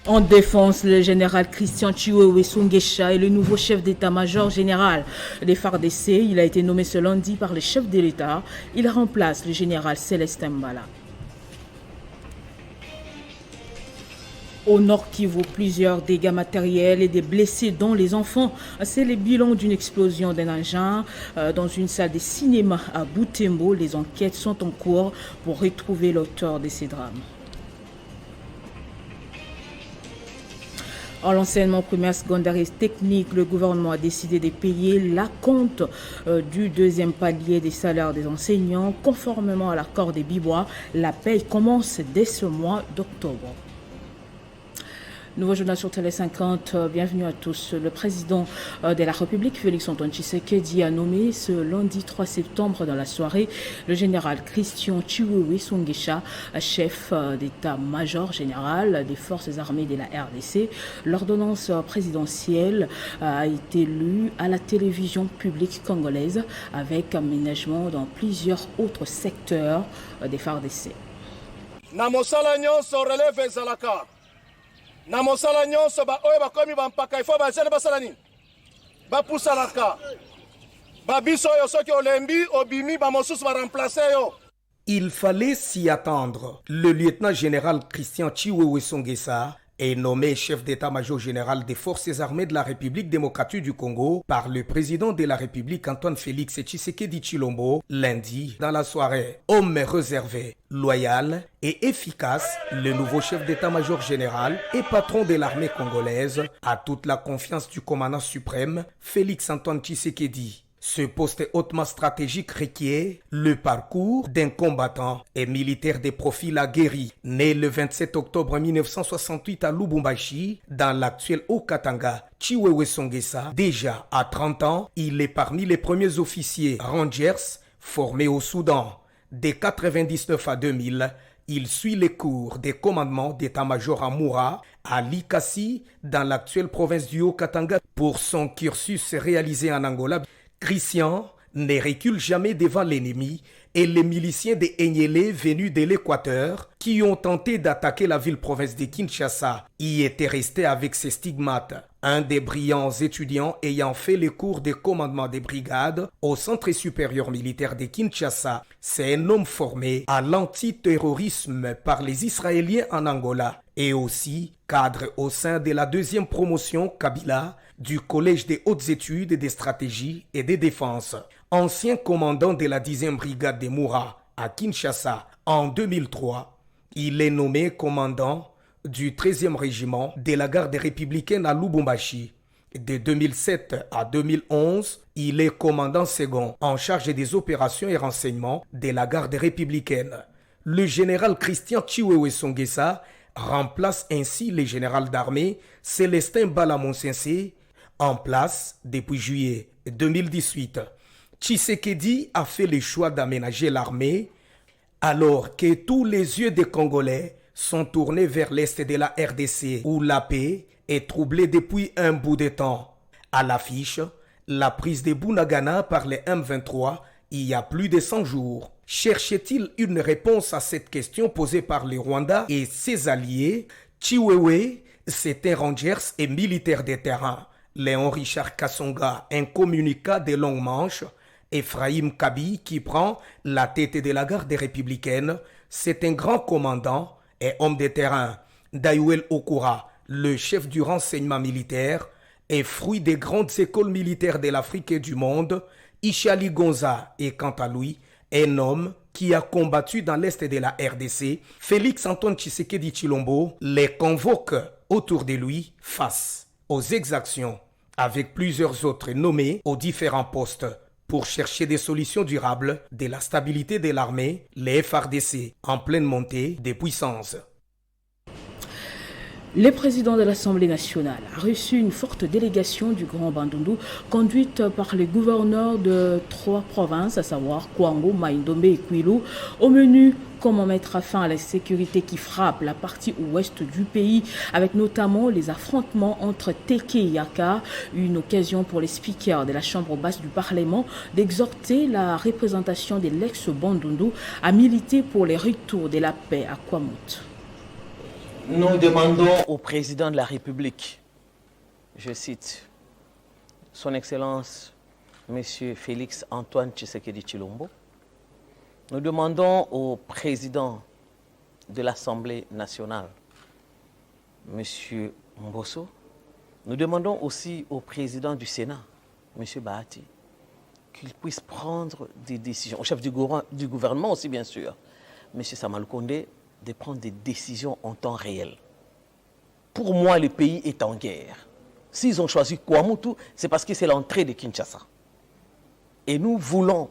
En défense, le général Christian Chiwewe Songesha est le nouveau chef d'état-major général des FARDC. Il a été nommé ce lundi par le chef de l'État. Il remplace le général Célestin Mbala. Au Nord Kivu, plusieurs dégâts matériels et des blessés dont les enfants. C'est le bilan d'une explosion d'un engin dans une salle de cinéma à Butembo. Les enquêtes sont en cours pour retrouver l'auteur de ces drames. En l'enseignement primaire, secondaire et technique, le gouvernement a décidé de payer l'acompte du deuxième palier des salaires des enseignants. Conformément à l'accord des Bibois, la paye commence dès ce mois d'octobre. Nouveau journal sur Télé 50, bienvenue à tous. Le président de la République, Félix-Antoine Tshisekedi, a nommé ce lundi 3 septembre dans la soirée le général Christian Chiwewe Songesha, chef d'état-major général des forces armées de la RDC. L'ordonnance présidentielle a été lue à la télévision publique congolaise avec aménagement dans plusieurs autres secteurs des FARDC. Na mosala nyonso ba oyo bakomi bampaka ifo bazali basala nini bapusalaka babiso oyo soki olembi obimi bamosusu baremplace yo. Il fallait s'y attendre. Le lieutenant-général Christian Chiwewe Songesha est nommé chef d'état-major général des forces armées de la République démocratique du Congo par le président de la République Antoine Félix Tshisekedi Tshilombo lundi dans la soirée. Homme réservé, loyal et efficace, le nouveau chef d'état-major général et patron de l'armée congolaise a toute la confiance du commandant suprême Félix Antoine Tshisekedi. Ce poste hautement stratégique requiert le parcours d'un combattant et militaire de profil aguerri. Né le 27 octobre 1968 à Lubumbashi, dans l'actuel Haut-Katanga, Chiwewe Songesha, déjà à 30 ans, il est parmi les premiers officiers Rangers formés au Soudan. De 1999 à 2000, il suit les cours des commandements d'état-major à Moura, à Likasi, dans l'actuelle province du Haut-Katanga. Pour son cursus réalisé en Angola, Christian ne recule jamais devant l'ennemi et les miliciens de Enyele venus de l'Équateur qui ont tenté d'attaquer la ville-province de Kinshasa y étaient restés avec ses stigmates. Un des brillants étudiants ayant fait les cours de commandement des brigades au Centre supérieur militaire de Kinshasa, c'est un homme formé à l'antiterrorisme par les Israéliens en Angola et aussi cadre au sein de la deuxième promotion Kabila du Collège des hautes études de stratégie et de défense. Ancien commandant de la 10e brigade de Moura à Kinshasa en 2003, il est nommé commandant du 13e régiment de la garde républicaine à Lubumbashi. De 2007 à 2011, il est commandant second en charge des opérations et renseignements de la garde républicaine. Le général Christian Chiwewe Songesha remplace ainsi le général d'armée Célestin Mbala Monsensé, en place depuis juillet 2018. Tshisekedi a fait le choix d'aménager l'armée alors que tous les yeux des Congolais sont tournés vers l'est de la RDC où la paix est troublée depuis un bout de temps. À l'affiche, la prise de Bunagana par les M23 il y a plus de 100 jours. Cherchait-il une réponse à cette question posée par le Rwanda et ses alliés? Chiwewe, c'est un rangers et militaire de terrain. Léon Richard Kassonga, un communicat de longue manche. Ephraim Kabi, qui prend la tête de la garde républicaine, c'est un grand commandant et homme de terrain. Dayuel Okura, le chef du renseignement militaire, est fruit des grandes écoles militaires de l'Afrique et du monde. Ishali Gonza est quant à lui un homme qui a combattu dans l'est de la RDC. Félix Antoine Tshisekedi Tshilombo les convoque autour de lui face aux exactions avec plusieurs autres nommés aux différents postes pour chercher des solutions durables de la stabilité de l'armée, les FARDC, en pleine montée des puissances. Le président de l'Assemblée nationale a reçu une forte délégation du Grand Bandundu conduite par les gouverneurs de 3 provinces, à savoir Kwango, Maïndombe et Kwilu. Au menu, comment mettre fin à la sécurité qui frappe la partie ouest du pays, avec notamment les affrontements entre Teke et Yaka, une occasion pour les speakers de la Chambre basse du Parlement d'exhorter la représentation de l'ex-Bandundu à militer pour le retour de la paix à Kwamouth. Nous demandons au président de la République, je cite, Son Excellence M. Félix Antoine Tshisekedi Tshilombo, nous demandons au président de l'Assemblée nationale, M. Mbosso, nous demandons aussi au président du Sénat, M. Bahati, qu'il puisse prendre des décisions, au chef du gouvernement aussi bien sûr, M. Sama Lukonde, de prendre des décisions en temps réel. Pour moi, le pays est en guerre. S'ils ont choisi Kwamutu, c'est parce que c'est l'entrée de Kinshasa. Et nous voulons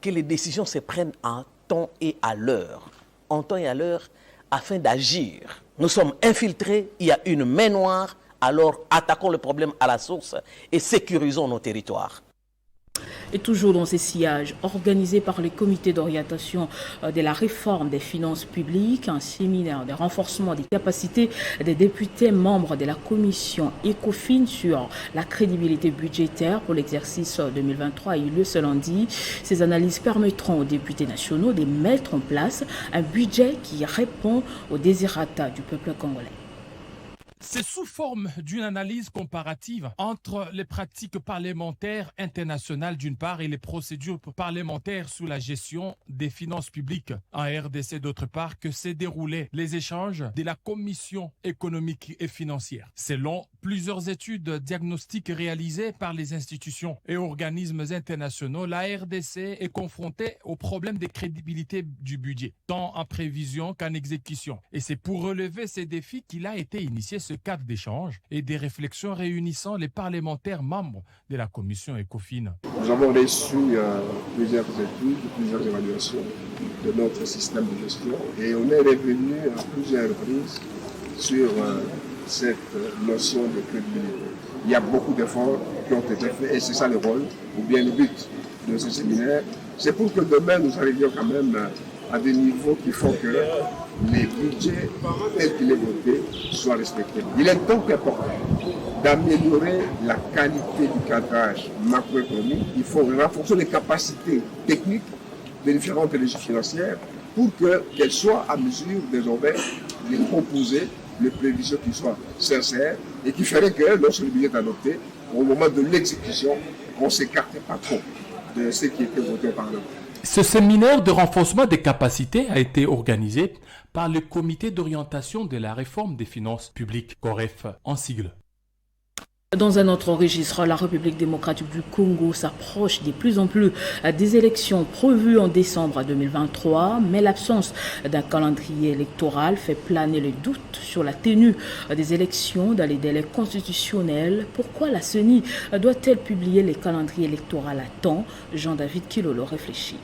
que les décisions se prennent en temps et à l'heure. En temps et à l'heure, afin d'agir. Nous sommes infiltrés, il y a une main noire, alors attaquons le problème à la source et sécurisons nos territoires. Et toujours dans ces sillages organisés par le comité d'orientation de la réforme des finances publiques, un séminaire de renforcement des capacités des députés membres de la commission ECOFIN sur la crédibilité budgétaire pour l'exercice 2023 a eu lieu ce lundi. Ces analyses permettront aux députés nationaux de mettre en place un budget qui répond aux désirata du peuple congolais. C'est sous forme d'une analyse comparative entre les pratiques parlementaires internationales d'une part et les procédures parlementaires sous la gestion des finances publiques en RDC d'autre part que s'est déroulé les échanges de la Commission économique et financière. Selon plusieurs études diagnostiques réalisées par les institutions et organismes internationaux, la RDC est confrontée au problème de crédibilité du budget, tant en prévision qu'en exécution. Et c'est pour relever ces défis qu'il a été initié ce cadre d'échange et des réflexions réunissant les parlementaires membres de la commission ECOFIN. Nous avons reçu plusieurs études, plusieurs évaluations de notre système de gestion et on est revenu à plusieurs reprises sur cette notion de crédibilité. Il y a beaucoup d'efforts qui ont été faits et c'est ça le rôle, ou bien le but de ce séminaire. C'est pour que demain nous arrivions quand même à des niveaux qui font que les budgets tels qu'il est voté soient respectés. Il est donc important d'améliorer la qualité du cadrage macroéconomique. Il faut renforcer les capacités techniques des différentes régies financières pour qu'elles soient à mesure désormais de proposer les prévisions qui soient sincères et qui feraient que lorsque le budget est adopté, au moment de l'exécution, on ne s'écarte pas trop de ce qui était voté au Parlement. Ce séminaire de renforcement des capacités a été organisé par le comité d'orientation de la réforme des finances publiques, COREF en sigle. Dans un autre registre, la République démocratique du Congo s'approche de plus en plus des élections prévues en décembre 2023, mais l'absence d'un calendrier électoral fait planer le doute sur la tenue des élections dans les délais constitutionnels. Pourquoi la CENI doit-elle publier les calendriers électoraux à temps? Jean-David Kilolo réfléchit.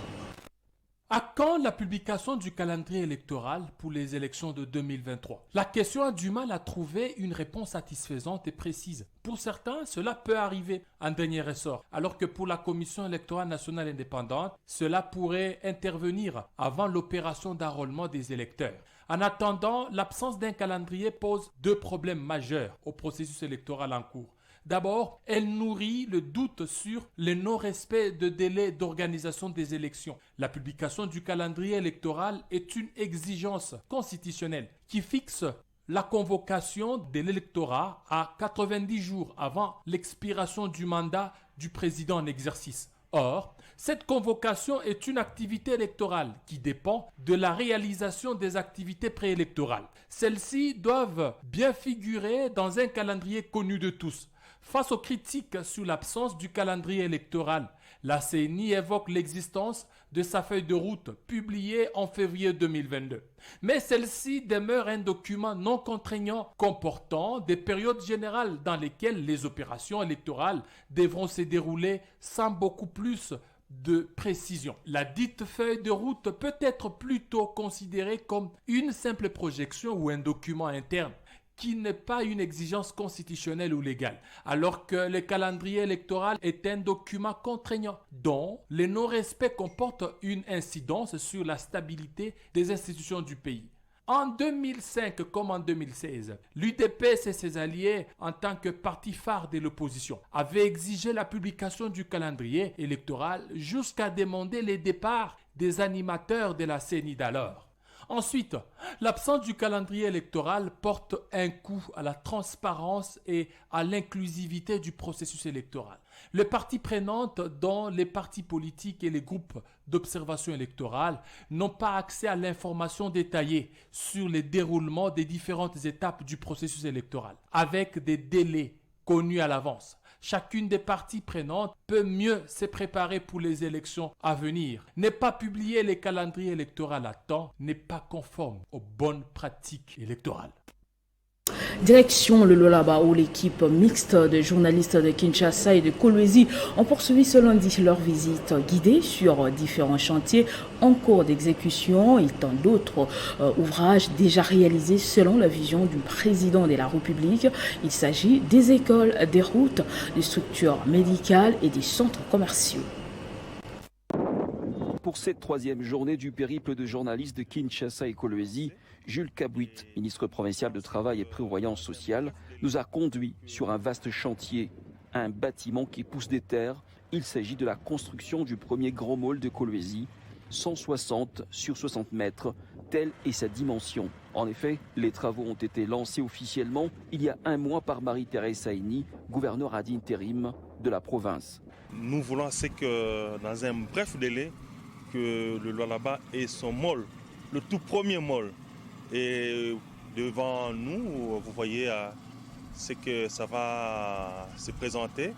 À quand la publication du calendrier électoral pour les élections de 2023? La question a du mal à trouver une réponse satisfaisante et précise. Pour certains, cela peut arriver en dernier ressort, alors que pour la Commission électorale nationale indépendante, cela pourrait intervenir avant l'opération d'enrôlement des électeurs. En attendant, l'absence d'un calendrier pose deux problèmes majeurs au processus électoral en cours. D'abord, elle nourrit le doute sur le non-respect de délais d'organisation des élections. La publication du calendrier électoral est une exigence constitutionnelle qui fixe la convocation de l'électorat à 90 jours avant l'expiration du mandat du président en exercice. Or, cette convocation est une activité électorale qui dépend de la réalisation des activités préélectorales. Celles-ci doivent bien figurer dans un calendrier connu de tous. Face aux critiques sur l'absence du calendrier électoral, la CENI évoque l'existence de sa feuille de route publiée en février 2022. Mais celle-ci demeure un document non contraignant comportant des périodes générales dans lesquelles les opérations électorales devront se dérouler sans beaucoup plus de précision. La dite feuille de route peut être plutôt considérée comme une simple projection ou un document interne qui n'est pas une exigence constitutionnelle ou légale, alors que le calendrier électoral est un document contraignant dont le non-respect comporte une incidence sur la stabilité des institutions du pays. En 2005 comme en 2016, l'UDPS et ses alliés, en tant que parti phare de l'opposition, avaient exigé la publication du calendrier électoral jusqu'à demander les départs des animateurs de la CENI d'alors. Ensuite, l'absence du calendrier électoral porte un coup à la transparence et à l'inclusivité du processus électoral. Les parties prenantes, dont les partis politiques et les groupes d'observation électorale, n'ont pas accès à l'information détaillée sur les déroulements des différentes étapes du processus électoral, avec des délais connus à l'avance. Chacune des parties prenantes peut mieux se préparer pour les élections à venir. Ne pas publier les calendriers électoraux à temps n'est pas conforme aux bonnes pratiques électorales. Direction le Lualaba où l'équipe mixte de journalistes de Kinshasa et de Kolwezi ont poursuivi ce lundi leur visite guidée sur différents chantiers en cours d'exécution et tant d'autres ouvrages déjà réalisés selon la vision du président de la République. Il s'agit des écoles, des routes, des structures médicales et des centres commerciaux. Pour cette troisième journée du périple de journalistes de Kinshasa et Kolwezi, Jules Kabouit, ministre provincial de Travail et Prévoyance sociale, nous a conduits sur un vaste chantier, un bâtiment qui pousse des terres. Il s'agit de la construction du premier grand mall de Kolwezi, 160 sur 60 mètres, telle est sa dimension. En effet, les travaux ont été lancés officiellement il y a un mois par Marie-Thérèse Saini, gouverneure ad interim de la province. Nous voulons c'est que dans un bref délai, que le Lualaba ait son mall, le tout premier mall. Et devant nous, vous voyez c'est que ça va se présenter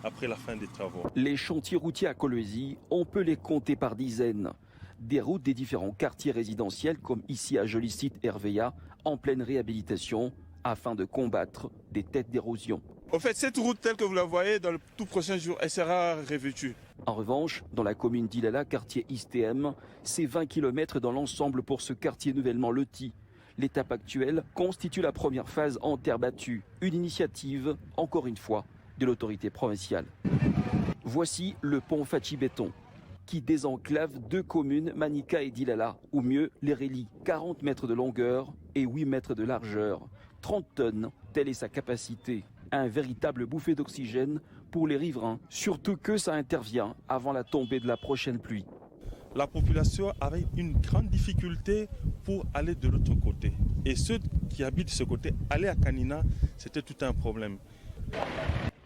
après la fin des travaux. Les chantiers routiers à Kolwezi, on peut les compter par dizaines. Des routes des différents quartiers résidentiels, comme ici à joli site Hervéa, en pleine réhabilitation, afin de combattre des têtes d'érosion. En fait, cette route telle que vous la voyez, dans le tout prochain jour, elle sera revêtue. En revanche, dans la commune d'Ilala, quartier ISTM, c'est 20 km dans l'ensemble pour ce quartier nouvellement loti. L'étape actuelle constitue la première phase en terre battue, une initiative, encore une fois, de l'autorité provinciale. Voici le pont Fachi-Béton, qui désenclave deux communes, Manika et Dilala, ou mieux les relie, 40 mètres de longueur et 8 mètres de largeur. 30 tonnes, telle est sa capacité. Un véritable bouffée d'oxygène pour les riverains, surtout que ça intervient avant la tombée de la prochaine pluie. La population avait une grande difficulté pour aller de l'autre côté. Et ceux qui habitent de ce côté, aller à Kanina, c'était tout un problème.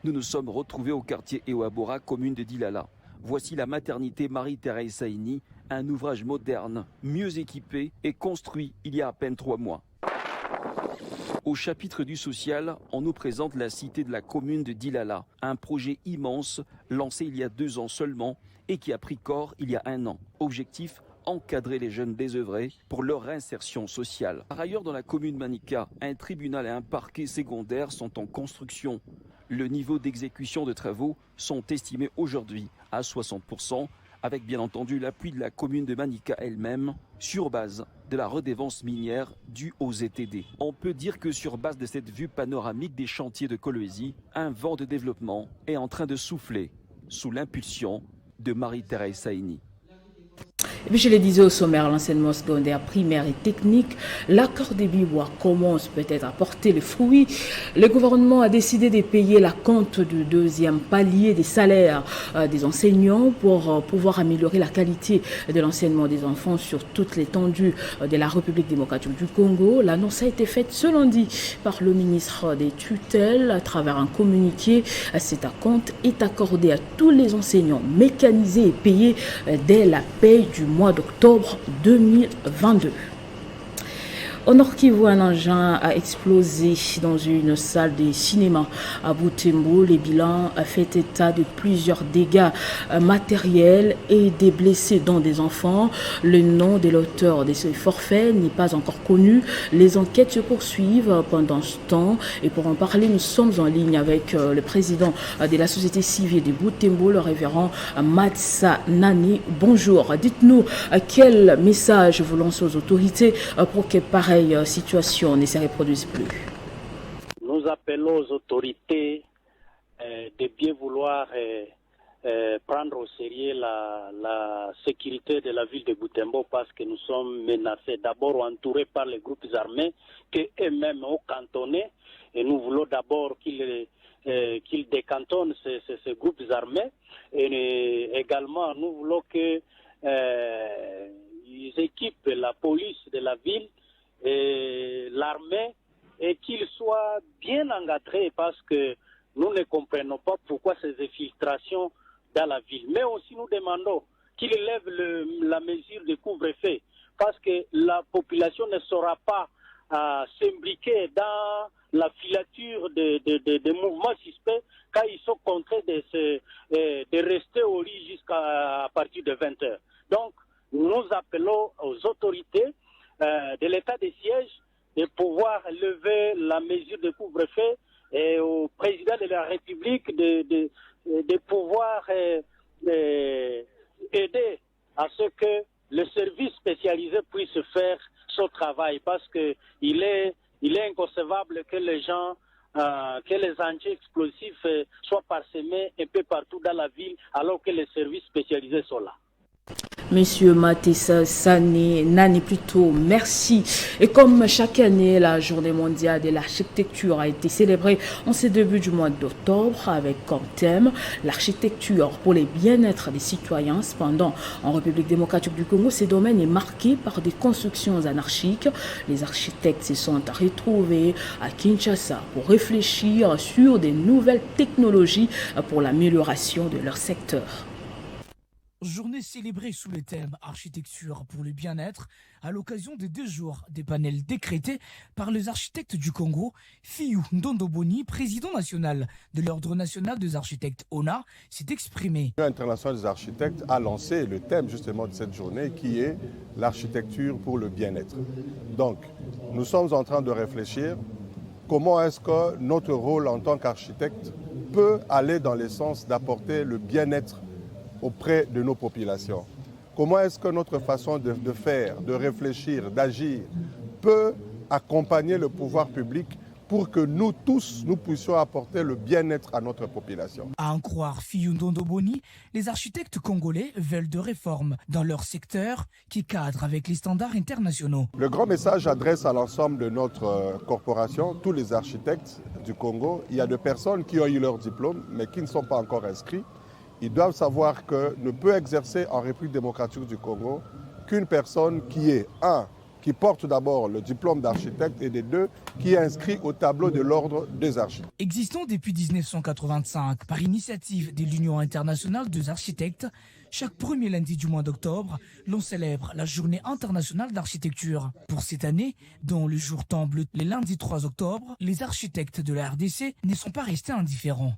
Nous nous sommes retrouvés au quartier Ewabora, commune de Dilala. Voici la maternité Marie-Thérèse Saini, un ouvrage moderne, mieux équipé et construit il y a à peine 3 mois. Au chapitre du social, on nous présente la cité de la commune de Dilala, un projet immense lancé il y a 2 ans seulement et qui a pris corps il y a 1 an. Objectif, encadrer les jeunes désœuvrés pour leur réinsertion sociale. Par ailleurs, dans la commune Manika, un tribunal et un parquet secondaire sont en construction. Le niveau d'exécution de travaux sont estimés aujourd'hui à 60%, avec bien entendu l'appui de la commune de Manika elle-même, sur base de la redevance minière due aux ETD. On peut dire que sur base de cette vue panoramique des chantiers de Kolwezi, un vent de développement est en train de souffler sous l'impulsion de Marie-Thérèse Saini. Et puis je le disais au sommaire, l'enseignement secondaire, primaire et technique, l'accord des Bibois commence peut-être à porter les fruits. Le gouvernement a décidé de payer la compte du 2e palier des salaires des enseignants pour pouvoir améliorer la qualité de l'enseignement des enfants sur toute l'étendue de la République démocratique du Congo. L'annonce a été faite ce lundi par le ministre des tutelles à travers un communiqué. Cet acompte est accordé à tous les enseignants mécanisés et payés dès la paie du mois d'octobre 2022. Au Nord Kivu, un engin a explosé dans une salle de cinéma à Butembo. Les bilans ont fait état de plusieurs dégâts matériels et des blessés, dont des enfants. Le nom de l'auteur de ce forfait n'est pas encore connu. Les enquêtes se poursuivent pendant ce temps. Et pour en parler, nous sommes en ligne avec le président de la société civile de Butembo, le révérend Matsa Nani. Bonjour. Dites-nous quel message vous lancez aux autorités pour que pareille situation ne se reproduise plus. Nous appelons aux autorités de bien vouloir prendre au sérieux la sécurité de la ville de Butembo parce que nous sommes menacés, d'abord entourés par les groupes armés qui eux-mêmes ont cantonné, et nous voulons d'abord qu'ils décantonnent ces groupes armés, et également nous voulons que ils équipent la police de la ville et l'armée et qu'ils soient bien encadrés parce que nous ne comprenons pas pourquoi ces infiltrations dans la ville. Mais aussi nous demandons qu'ils lèvent la mesure de couvre-feu parce que la population ne saura pas s'imbriquer dans la filature des mouvements suspects quand ils sont contraints de rester au lit jusqu'à partir de 20 heures. Donc, nous appelons aux autorités de l'état de siège de pouvoir lever la mesure de couvre-feu et au président de la République de pouvoir aider à ce que le service spécialisé puisse faire son travail parce que il est inconcevable que les gens, que les engins explosifs soient parsemés un peu partout dans la ville alors que les services spécialisés sont là. Monsieur Matissa Nani plutôt, merci. Et comme chaque année, la journée mondiale de l'architecture a été célébrée en ce début du mois d'octobre avec comme thème l'architecture pour le bien-être des citoyens. Cependant, en République démocratique du Congo, ce domaine est marqué par des constructions anarchiques. Les architectes se sont retrouvés à Kinshasa pour réfléchir sur des nouvelles technologies pour l'amélioration de leur secteur. Journée célébrée sous le thème architecture pour le bien-être à l'occasion des 2 jours des panels décrétés par les architectes du Congo. Fiyou Ndondoboni, président national de l'Ordre national des architectes ONA, s'est exprimé. L'Union internationale des architectes a lancé le thème justement de cette journée qui est l'architecture pour le bien-être. Donc, nous sommes en train de réfléchir comment est-ce que notre rôle en tant qu'architecte peut aller dans le sens d'apporter le bien-être auprès de nos populations. Comment est-ce que notre façon de faire, de réfléchir, d'agir peut accompagner le pouvoir public pour que nous tous, nous puissions apporter le bien-être à notre population. À en croire Fiyou Ndondoboni, les architectes congolais veulent de réformes dans leur secteur qui cadrent avec les standards internationaux. Le grand message adresse à l'ensemble de notre corporation, tous les architectes du Congo. Il y a des personnes qui ont eu leur diplôme mais qui ne sont pas encore inscrits. Ils doivent savoir que ne peut exercer en République démocratique du Congo qu'une personne qui est, qui porte d'abord le diplôme d'architecte et des 2, qui est inscrit au tableau de l'ordre des architectes. Existant depuis 1985 par initiative de l'Union internationale des architectes, chaque premier lundi du mois d'octobre, l'on célèbre la journée internationale d'architecture. Pour cette année, dont le jour tombe le lundi 3 octobre, les architectes de la RDC ne sont pas restés indifférents.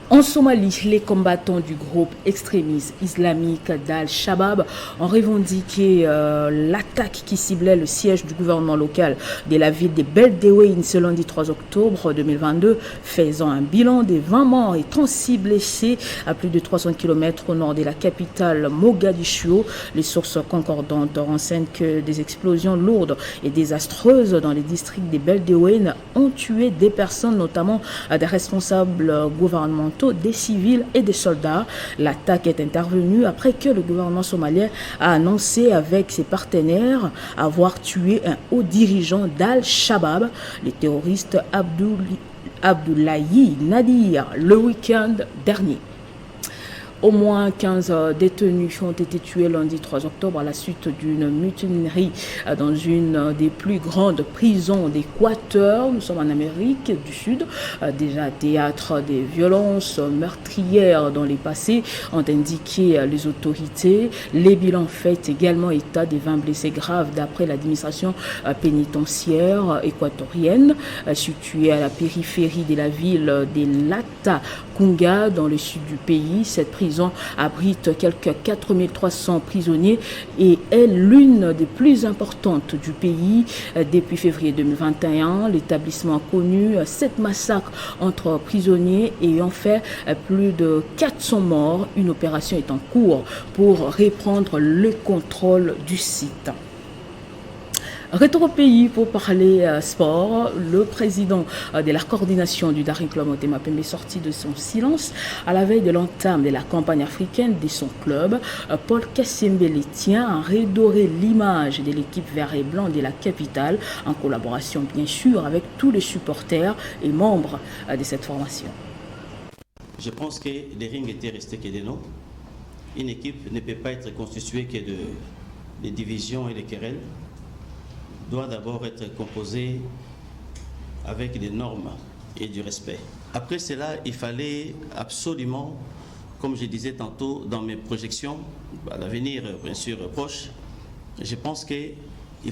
En Somalie, les combattants du groupe extrémiste islamique d'Al-Shabaab ont revendiqué l'attaque qui ciblait le siège du gouvernement local de la ville de Beledweyne ce lundi 3 octobre 2022, faisant un bilan de 20 morts et 36 blessés à plus de 300 km au nord de la capitale Mogadiscio. Les sources concordantes renseignent que des explosions lourdes et désastreuses dans les districts de Beledweyne ont tué des personnes, notamment des responsables gouvernementaux, des civils et des soldats. L'attaque est intervenue après que le gouvernement somalien a annoncé avec ses partenaires avoir tué un haut dirigeant d'Al-Shabaab, le terroriste Abdoulaye Nadir, le week-end dernier. Au moins 15 détenus ont été tués lundi 3 octobre à la suite d'une mutinerie dans une des plus grandes prisons d'Équateur. Nous sommes en Amérique du Sud, déjà théâtre des violences meurtrières dans les passés, ont indiqué les autorités. Les bilans faits également état des 20 blessés graves d'après l'administration pénitentiaire équatorienne, située à la périphérie de la ville de Latacunga dans le sud du pays. Cette prison abrite quelques 4300 prisonniers et est l'une des plus importantes du pays. Depuis février 2021, l'établissement a connu 7 massacres entre prisonniers ayant fait plus de 400 morts. Une opération est en cours pour reprendre le contrôle du site. Retour au pays pour parler sport. Le président de la coordination du Daring Club Motema Pembe est sorti de son silence à la veille de l'entame de la campagne africaine de son club. Paul Kassembele tient à redorer l'image de l'équipe vert et blanc de la capitale en collaboration bien sûr avec tous les supporters et membres de cette formation. Je pense que les rings étaient restés que des noms. Une équipe ne peut pas être constituée que les divisions et les querelles doit d'abord être composé avec des normes et du respect. Après cela, il fallait absolument, comme je disais tantôt dans mes projections, à l'avenir bien sûr proche, je pense qu'il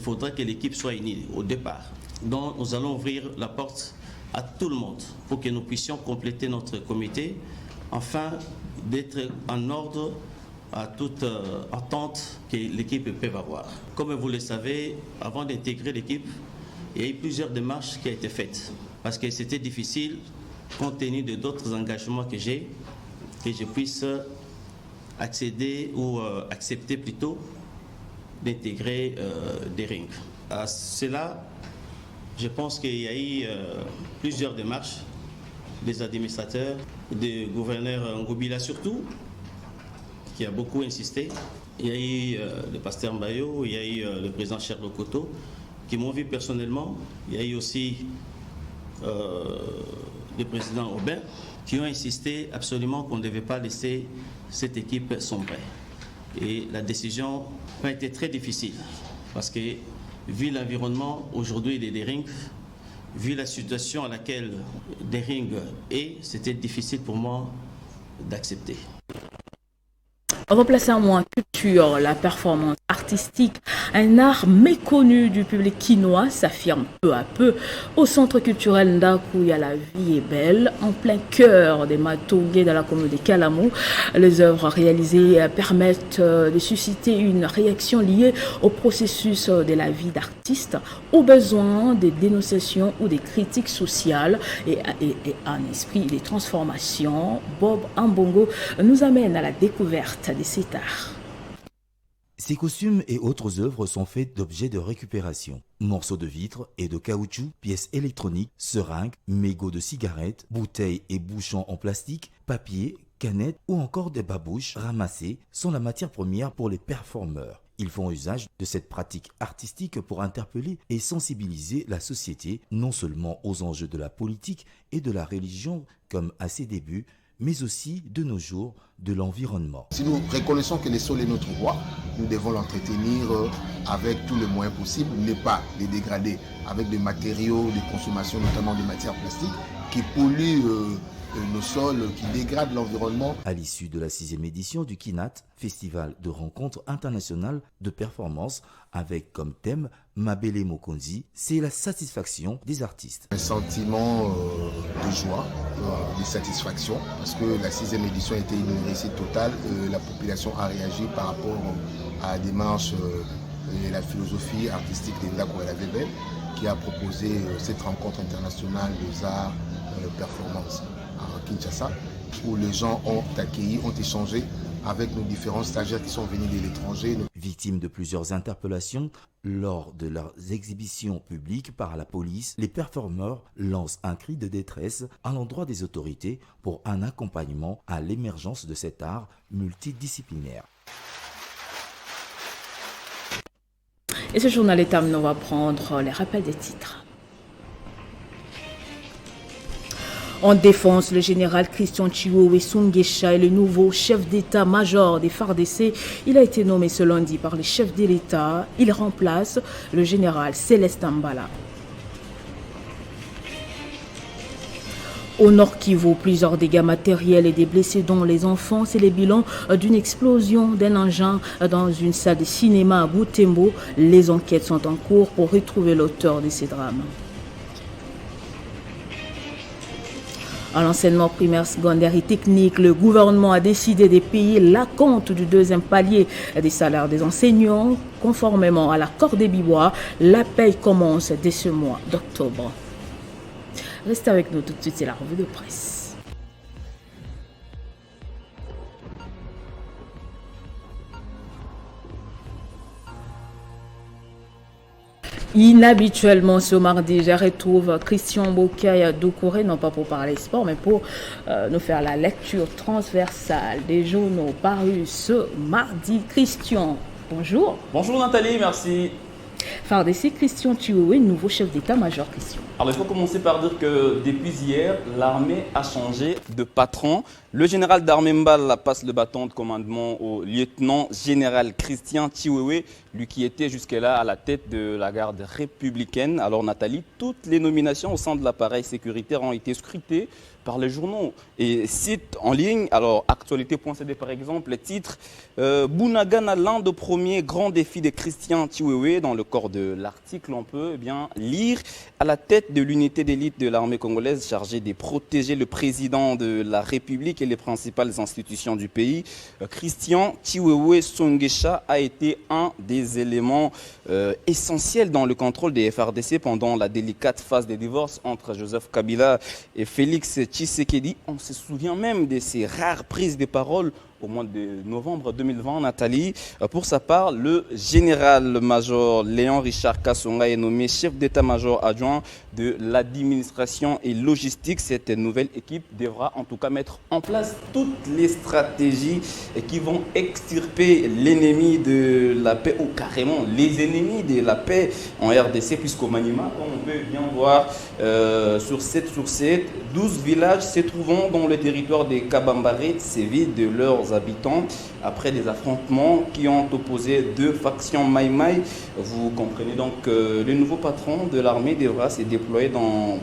faudra que l'équipe soit unie au départ. Donc nous allons ouvrir la porte à tout le monde pour que nous puissions compléter notre comité afin d'être en ordre à toute attente que l'équipe peut avoir. Comme vous le savez, avant d'intégrer l'équipe, il y a eu plusieurs démarches qui ont été faites parce que c'était difficile, compte tenu de d'autres engagements que j'ai, que je puisse accéder ou accepter plutôt d'intégrer des rings. À cela, je pense qu'il y a eu plusieurs démarches des administrateurs, des gouverneurs Ngobila surtout, qui a beaucoup insisté. Il y a eu le pasteur Mbayo, il y a eu le président Sherlock Koto, qui m'ont vu personnellement. Il y a eu aussi le président Aubin, qui ont insisté absolument qu'on ne devait pas laisser cette équipe sombrer. Et la décision a été très difficile, parce que vu l'environnement aujourd'hui des rings, vu la situation à laquelle des rings est, c'était difficile pour moi d'accepter. On va placer en moins culture, la performance artistique, un art méconnu du public quinois, s'affirme peu à peu au centre culturel Ndakouya. La vie est belle, en plein cœur des Matongé dans la commune de Kalamo. Les œuvres réalisées permettent de susciter une réaction liée au processus de la vie d'artiste, aux besoins des dénonciations ou des critiques sociales et un esprit de transformation. Bob Ambongo nous amène à la découverte de cet art. Ces costumes et autres œuvres sont faits d'objets de récupération. Morceaux de vitre et de caoutchouc, pièces électroniques, seringues, mégots de cigarettes, bouteilles et bouchons en plastique, papier, canettes ou encore des babouches ramassées sont la matière première pour les performeurs. Ils font usage de cette pratique artistique pour interpeller et sensibiliser la société non seulement aux enjeux de la politique et de la religion comme à ses débuts, mais aussi de nos jours de l'environnement. Si nous reconnaissons que le sol est notre roi, nous devons l'entretenir avec tous les moyens possibles, ne pas les dégrader avec des matériaux de consommation, notamment des matières plastiques, qui polluent nos sols, qui dégradent l'environnement. À l'issue de la 6e édition du KINAT, Festival de rencontres internationales de performance, avec comme thème Mabele Mokonzi, c'est la satisfaction des artistes. Un sentiment de joie, de satisfaction, parce que la 6e édition a été une réussite totale. La population a réagi par rapport à la démarche et la philosophie artistique de Ndakouya Bébé, qui a proposé cette rencontre internationale des arts performance à Kinshasa, où les gens ont accueilli, ont échangé avec nos différents stagiaires qui sont venus de l'étranger. Victimes de plusieurs interpellations lors de leurs exhibitions publiques par la police, les performeurs lancent un cri de détresse à l'endroit des autorités pour un accompagnement à l'émergence de cet art multidisciplinaire. Et ce journal est amené, on va prendre les rappels des titres. En défense, le général Christian Chiwewe Songesha est le nouveau chef d'état-major des FARDC. Il a été nommé ce lundi par les chefs de l'État. Il remplace le général Célestin Mbala. Au Nord Kivu, plusieurs dégâts matériels et des blessés dont les enfants. C'est le bilan d'une explosion d'un engin dans une salle de cinéma à Butembo. Les enquêtes sont en cours pour retrouver l'auteur de ces drames. À l'enseignement primaire, secondaire et technique, le gouvernement a décidé de payer l'acompte du 2e palier des salaires des enseignants. Conformément à l'accord des Bibois, la paye commence dès ce mois d'octobre. Restez avec nous tout de suite, c'est la revue de presse. Inhabituellement ce mardi, je retrouve Christian Bokaya Doucouré, non pas pour parler sport, mais pour nous faire la lecture transversale des journaux parus ce mardi. Christian, bonjour. Bonjour Nathalie, merci. FARDC, Christian Chiwewe, nouveau chef d'état-major. Christian. Alors il faut commencer par dire que depuis hier, l'armée a changé de patron. Le général d'armée Mbala passe le bâton de commandement au lieutenant général Christian Chiwewe, lui qui était jusque-là à la tête de la garde républicaine. Alors Nathalie, toutes les nominations au sein de l'appareil sécuritaire ont été scrutées par les journaux et sites en ligne. Alors actualité.cd par exemple, le titre Bounagana, l'un des premiers grands défis de Christian Chiwewe. Dans le corps de l'article, on peut lire à la tête de l'unité d'élite de l'armée congolaise chargée de protéger le président de la République et les principales institutions du pays. Christian Chiwewe Songesha a été un des éléments essentiels dans le contrôle des FARDC pendant la délicate phase des divorces entre Joseph Kabila et Félix Tshisekedi. On se souvient même de ces rares prises de parole au mois de novembre 2020, Nathalie. Pour sa part, le général-major Léon Richard Kassonga est nommé chef d'état-major adjoint de l'administration et logistique. Cette nouvelle équipe devra en tout cas mettre en place toutes les stratégies qui vont extirper l'ennemi de la paix, ou carrément les ennemis de la paix en RDC, puisqu'au Maniema, comme on peut bien voir, sur 12 villages se trouvant dans le territoire des Kabambare sévissent de leurs habitants après des affrontements qui ont opposé deux factions Maïmaï. Vous comprenez donc que le nouveau patron de l'armée devra se déployer dans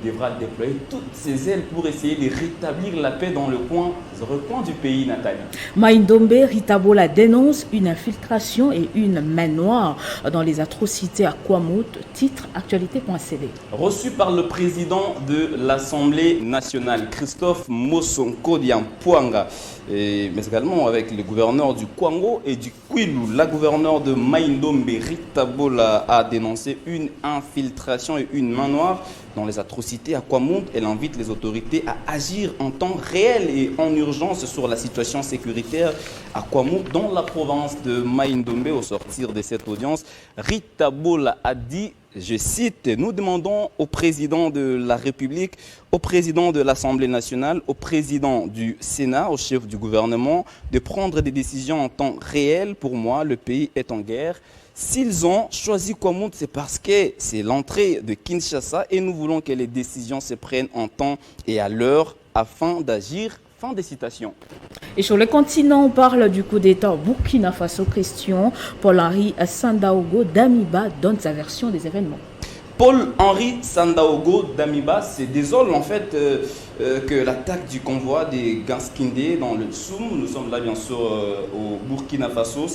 devra déployer toutes ses ailes pour essayer de rétablir la paix dans le recoin du pays, Nathalie. Maïndombe Ritabola dénonce une infiltration et une main noire dans les atrocités à Kwamut, titre actualité.cd. Reçu par le président de l'Assemblée nationale, Christophe Mosonko Diampuanga, mais également avec le gouverneur du Kwango et du Kwilu. La gouverneure de Maïndombe Ritabola a dénoncé une infiltration et une main noire dans les atrocités à Kwamut. Elle invite les autorités à agir en temps réel et en urgence sur la situation sécuritaire à Kwamut, dans la province de Maïndombe. Au sortir de cette audience, Ritabola a dit, je cite, « Nous demandons au président de la République, au président de l'Assemblée nationale, au président du Sénat, au chef du gouvernement, de prendre des décisions en temps réel. Pour moi, le pays est en guerre. S'ils ont choisi Kwamut, c'est parce que c'est l'entrée de Kinshasa et nous voulons que les décisions se prennent en temps et à l'heure afin d'agir. » Fin des citations. Et sur le continent, on parle du coup d'État au Burkina Faso. Christian Paul-Henri Sandaogo Damiba donne sa version des événements. Paul-Henri Sandaogo Damiba se désole en fait que l'attaque du convoi des Ganskindé dans le Tsoum, nous sommes là bien sûr au Burkina Faso,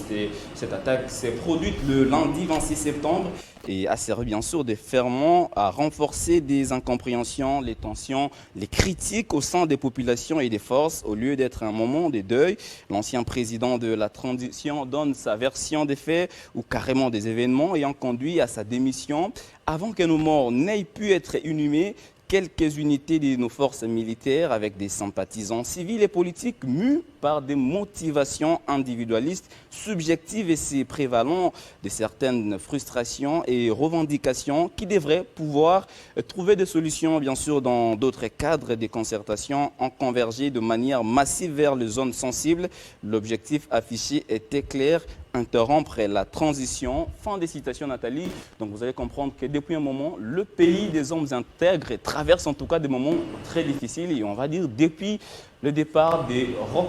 cette attaque s'est produite le lundi 26 septembre et a servi bien sûr de ferment à renforcer des incompréhensions, les tensions, les critiques au sein des populations et des forces. Au lieu d'être un moment de deuil, l'ancien président de la transition donne sa version des faits ou carrément des événements ayant conduit à sa démission. Avant que nos morts n'aient pu être inhumés, quelques unités de nos forces militaires avec des sympathisants civils et politiques mus par des motivations individualistes, subjectives et se prévalant de certaines frustrations et revendications qui devraient pouvoir trouver des solutions, bien sûr, dans d'autres cadres de concertation, ont convergé de manière massive vers les zones sensibles. L'objectif affiché était clair, interrompre la transition. Fin des citations, Nathalie. Donc vous allez comprendre que depuis un moment, le pays des hommes intègres traverse en tout cas des moments très difficiles. Et on va dire depuis le départ des Roch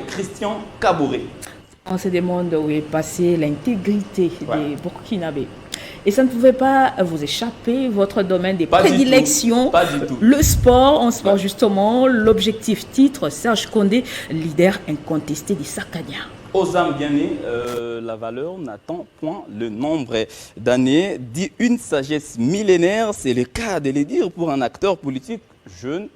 Christian Kaboré. On se demande où est passée l'intégrité des Burkinabés. Et ça ne pouvait pas vous échapper, votre domaine des prédilections, le sport. En sport, justement, l'objectif titre, Serge Condé, leader incontesté du Sakania. Aux âmes bien nées, la valeur n'attend point le nombre d'années. Dit une sagesse millénaire, c'est le cas de le dire pour un acteur politique jeune,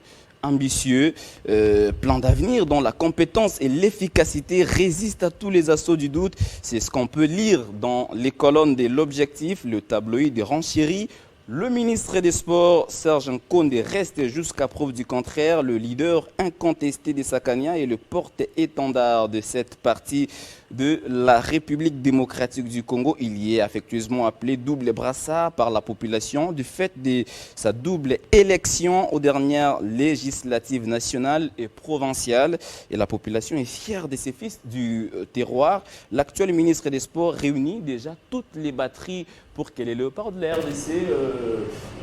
ambitieux, plein d'avenir, dont la compétence et l'efficacité résistent à tous les assauts du doute. C'est ce qu'on peut lire dans les colonnes de l'Objectif, le tabloïd des renchéries. Le ministre des Sports, Serge Nkonde, reste jusqu'à preuve du contraire le leader incontesté des Sakania et le porte-étendard de cette partie de la République démocratique du Congo. Il y est affectueusement appelé double brassard par la population du fait de sa double élection aux dernières législatives nationales et provinciales. Et la population est fière de ses fils du terroir. L'actuel ministre des Sports réunit déjà toutes les batteries pour que les Léopards de la RDC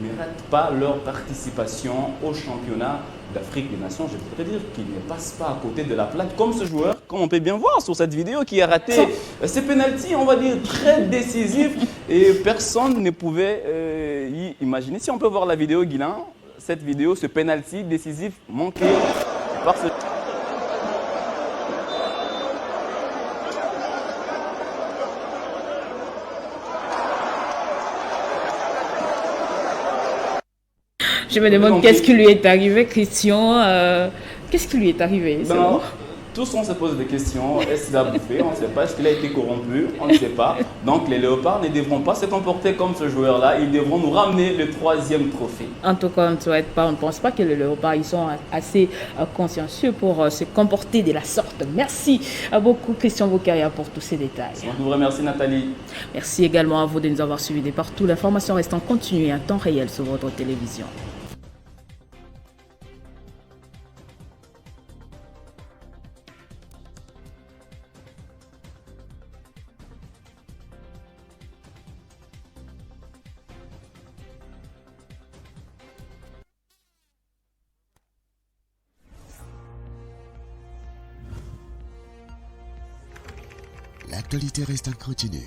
ne ratent pas leur participation au championnat d'Afrique des Nations. Je pourrais dire qu'ils ne passent pas à côté de la plaque comme ce joueur, comme on peut bien voir sur cette vidéo, qui a raté ces pénaltys, on va dire, très décisifs et personne ne pouvait y imaginer. Si on peut voir la vidéo, Guilain, cette vidéo, ce pénalty décisif manqué par ce... Je me demande qu'est-ce qui lui est arrivé, Christian. Qu'est-ce qui lui est arrivé? Non, tous on se pose des questions. Est-ce qu'il a bouffé? On ne sait pas. Est-ce qu'il a été corrompu? On ne sait pas. Donc les Léopards ne devront pas se comporter comme ce joueur-là. Ils devront nous ramener le 3e trophée. En tout cas, on ne pense pas que les Léopards ils sont assez consciencieux pour se comporter de la sorte. Merci beaucoup, Christian Boukaya, pour tous ces détails. Je vous remercie, Nathalie. Merci également à vous de nous avoir suivis de partout. L'information reste en continu et en temps réel sur votre télévision. L'actualité reste en continu.